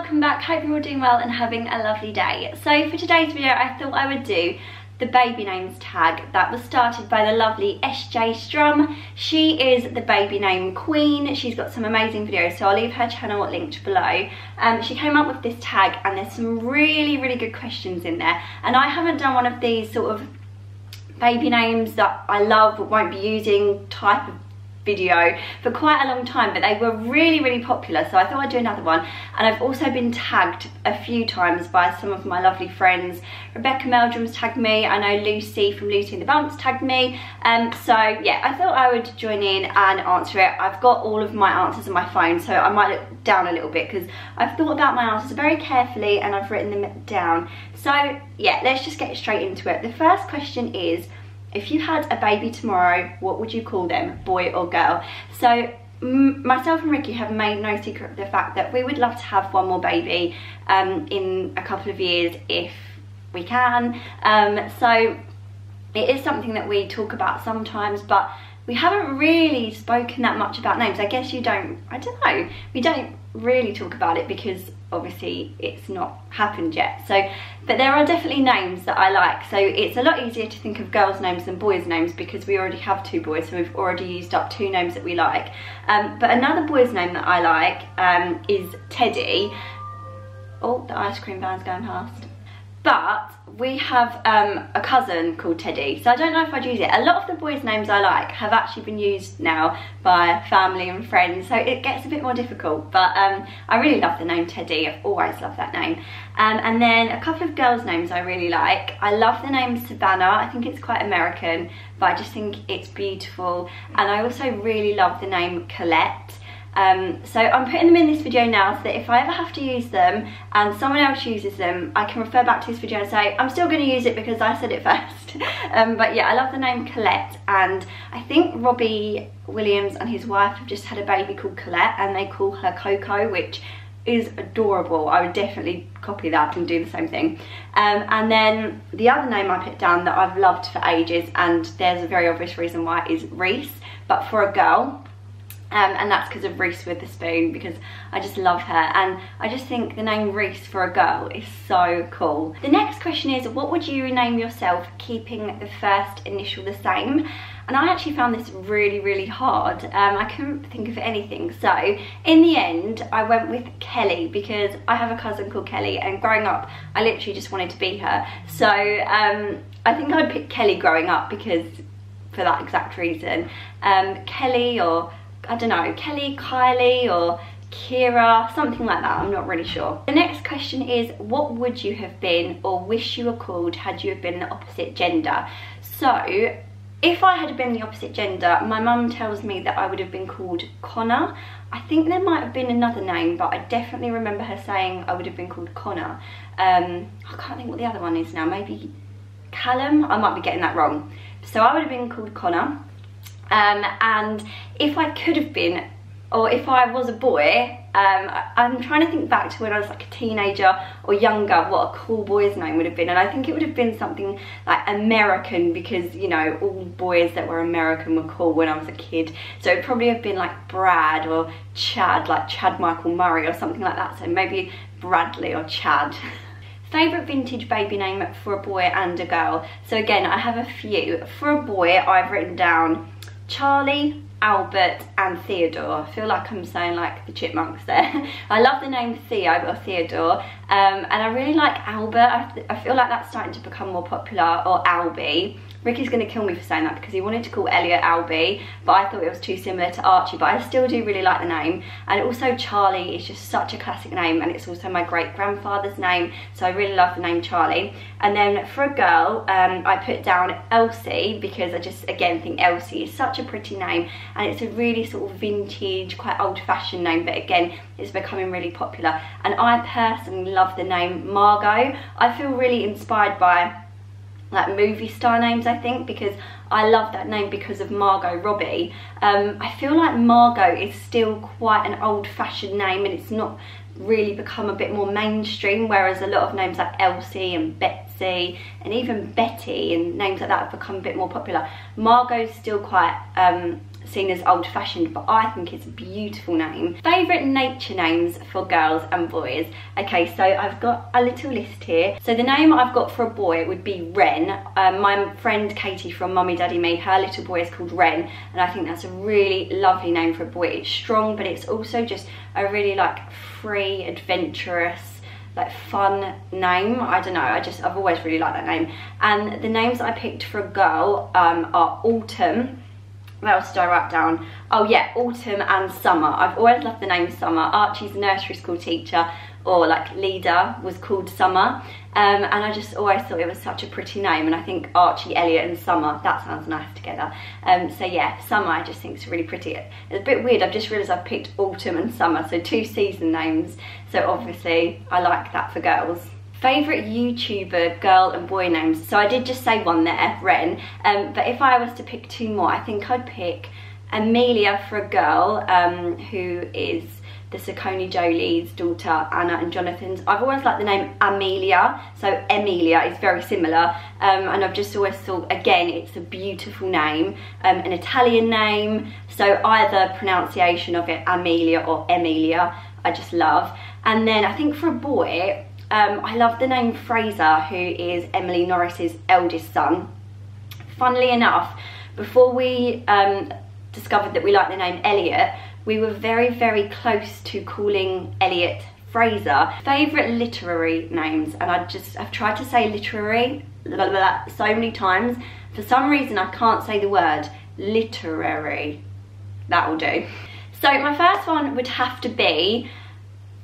welcome back. Hope you're all doing well and having a lovely day. So for today's video I thought I would do the baby names tag that was started by the lovely SJ Strum. She is the baby name queen. She's got some amazing videos, so I'll leave her channel linked below. She came up with this tag and there's some really good questions in there, and I haven't done one of these sort of baby names that I love but won't be using type of video for quite a long time, but they were really popular, so I thought I'd do another one. And I've also been tagged a few times by some of my lovely friends. Rebecca Meldrum's tagged me, I know Lucy from Lucy and the Bumps tagged me, so yeah, I thought I would join in and answer it. I've got all of my answers on my phone, so I might look down a little bit because I've thought about my answers very carefully and I've written them down. So yeah, let's just get straight into it. The first question is, if you had a baby tomorrow, what would you call them, boy or girl? So myself and Ricky have made no secret of the fact that we would love to have one more baby in a couple of years if we can. So it is something that we talk about sometimes, but we haven't really spoken that much about names. I guess you don't, I don't know, we don't really talk about it because obviously it's not happened yet. So, but there are definitely names that I like. So it's a lot easier to think of girls' names than boys' names because we already have two boys, so we've already used up two names that we like. But another boy's name that I like is Teddy. Oh, the ice cream van's going past. But we have a cousin called Teddy, so I don't know if I'd use it. A lot of the boys' names I like have actually been used now by family and friends, so it gets a bit more difficult. But I really love the name Teddy. I've always loved that name. And then a couple of girls' names I really like. I love the name Savannah. I think it's quite American, but I just think it's beautiful. And I also really love the name Colette. So I'm putting them in this video now so that if I ever have to use them and someone else uses them, I can refer back to this video and say I'm still going to use it because I said it first. But yeah, I love the name Colette, and I think Robbie Williams and his wife have just had a baby called Colette and they call her Coco, which is adorable. I would definitely copy that and do the same thing. And then the other name I put down that I've loved for ages, and there's a very obvious reason why, is Reese, but for a girl. And that's because of Reese Witherspoon, because I just love her and I just think the name Reese for a girl is so cool. The next question is, what would you rename yourself keeping the first initial the same? And I actually found this really hard. I couldn't think of anything, so in the end I went with Kelly because I have a cousin called Kelly, and growing up I literally just wanted to be her. So I think I'd pick Kelly growing up because for that exact reason. Kelly, or I don't know, Kelly, Kylie or Kira, something like that, I'm not really sure. The next question is, what would you have been or wish you were called had you have been the opposite gender? So if I had been the opposite gender, my mum tells me that I would have been called Connor. I think there might have been another name, but I definitely remember her saying I would have been called Connor. I can't think what the other one is now, maybe Callum? I might be getting that wrong. So I would have been called Connor. And if I could have been, or if I was a boy, I'm trying to think back to when I was like a teenager or younger, what a cool boy's name would have been. And I think it would have been something like American, because, you know, all boys that were American were cool when I was a kid. So it'd probably have been like Brad or Chad, like Chad Michael Murray or something like that. So maybe Bradley or Chad. Favourite vintage baby name for a boy and a girl. So again, I have a few. For a boy, I've written down Charlie, Albert and Theodore. I feel like I'm saying like the chipmunks there. I love the name Theo or Theodore, and I really like Albert. I feel like that's starting to become more popular, or Albie. Ricky's going to kill me for saying that because he wanted to call Elliot Albie, but I thought it was too similar to Archie, but I still do really like the name. And also Charlie is just such a classic name, and it's also my great-grandfather's name, so I really love the name Charlie. And then for a girl, I put down Elsie because I just, again, think Elsie is such a pretty name, and it's a really sort of vintage, quite old-fashioned name, but again, it's becoming really popular. And I personally love the name Margot. I feel really inspired by like movie star names, I think, because I love that name because of Margot Robbie. I feel like Margot is still quite an old-fashioned name, and it's not really become a bit more mainstream, whereas a lot of names like Elsie and Betsy and even Betty and names like that have become a bit more popular. Margot's still quite seen as old-fashioned, but I think it's a beautiful name. Favourite nature names for girls and boys. Okay, so I've got a little list here. So the name I've got for a boy would be Ren. My friend Katie from Mummy Daddy Me, her little boy is called Ren, and I think that's a really lovely name for a boy. It's strong, but it's also just a really like free, adventurous, like fun name. I don't know, I've always really liked that name. And the names I picked for a girl are Autumn. What else did I write down? Oh yeah, Autumn and Summer. I've always loved the name Summer. Archie's nursery school teacher, or like leader, was called Summer, and I just always thought it was such a pretty name, and I think Archie, Elliot and Summer, that sounds nice together. So yeah, Summer I just think is really pretty. It's a bit weird, I've just realised I've picked Autumn and Summer, so 2 season names, so obviously I like that for girls. Favourite YouTuber girl and boy names. So I did just say one there, Ren, but if I was to pick 2 more, I think I'd pick Amelia for a girl, who is the Saucony Jolie's daughter, Anna and Jonathan's. I've always liked the name Amelia, so Amelia is very similar, and I've just always thought, again, it's a beautiful name, an Italian name, so either pronunciation of it, Amelia or Emilia, I just love. And then I think for a boy, I love the name Fraser, who is Emily Norris's eldest son. Funnily enough, before we discovered that we liked the name Elliot, we were very, very close to calling Elliot Fraser. Favourite literary names, and I've tried to say literary blah, blah, blah, so many times. For some reason I can't say the word literary. That will do. So my first one would have to be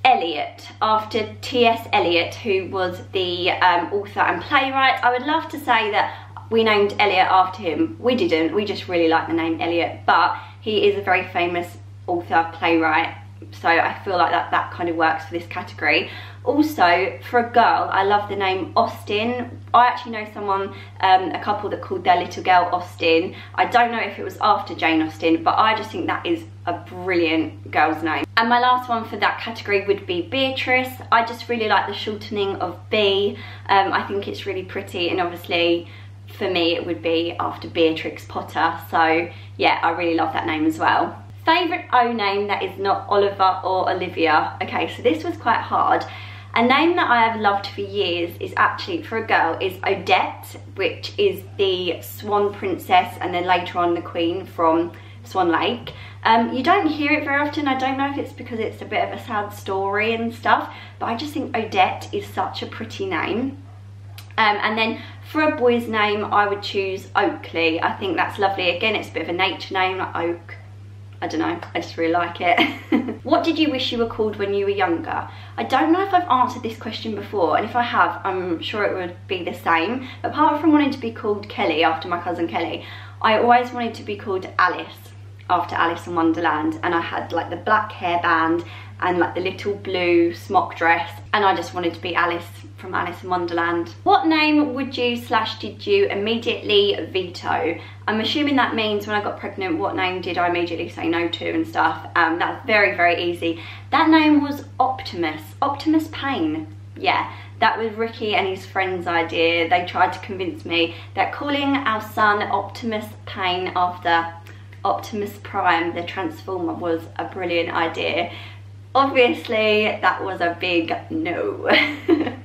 Eliot, after T.S. Eliot, who was the author and playwright. I would love to say that we named Eliot after him. We didn't, we just really like the name Eliot, but he is a very famous author, playwright, so I feel like that kind of works for this category. Also, for a girl, I love the name Austen. I actually know someone, a couple that called their little girl Austen. I don't know if it was after Jane Austen, but I just think that is a brilliant girl's name. And my last one for that category would be Beatrice. I just really like the shortening of B. I think it's really pretty, and obviously for me it would be after Beatrix Potter, so yeah, I really love that name as well. Favourite O name that is not Oliver or Olivia. Okay, so this was quite hard. A name that I have loved for years is actually, for a girl, is Odette, which is the Swan Princess and then later on the Queen from Swan Lake. You don't hear it very often. I don't know if it's because it's a bit of a sad story and stuff, but I just think Odette is such a pretty name. And then for a boy's name, I would choose Oakley. I think that's lovely. Again, it's a bit of a nature name, like oak. I don't know, I just really like it. What did you wish you were called when you were younger? I don't know if I've answered this question before, and if I have, I'm sure it would be the same. Apart from wanting to be called Kelly after my cousin Kelly, I always wanted to be called Alice after Alice in Wonderland, and I had like the black hairband and like the little blue smock dress, and I just wanted to be Alice from Alice in Wonderland. What name would you / did you immediately veto? I'm assuming that means when I got pregnant, what name did I immediately say no to and stuff. That's very, very easy. That name was Optimus Payne. Yeah, that was Ricky and his friend's idea. They tried to convince me that calling our son Optimus Payne after Optimus Prime, the Transformer, was a brilliant idea. Obviously, that was a big no.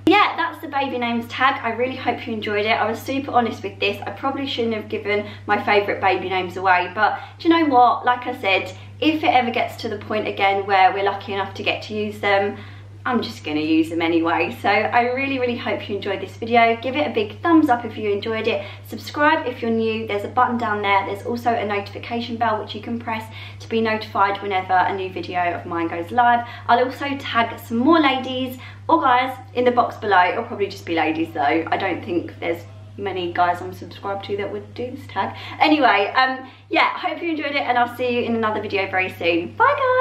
Yeah, that's the baby names tag. I really hope you enjoyed it. I was super honest with this. I probably shouldn't have given my favourite baby names away, but do you know what? Like I said, if it ever gets to the point again where we're lucky enough to get to use them, I'm just going to use them anyway. So I really, really hope you enjoyed this video. Give it a big thumbs up if you enjoyed it. Subscribe if you're new. There's a button down there. There's also a notification bell which you can press to be notified whenever a new video of mine goes live. I'll also tag some more ladies or guys in the box below. It'll probably just be ladies though. I don't think there's many guys I'm subscribed to that would do this tag. Anyway, yeah, hope you enjoyed it, and I'll see you in another video very soon. Bye guys!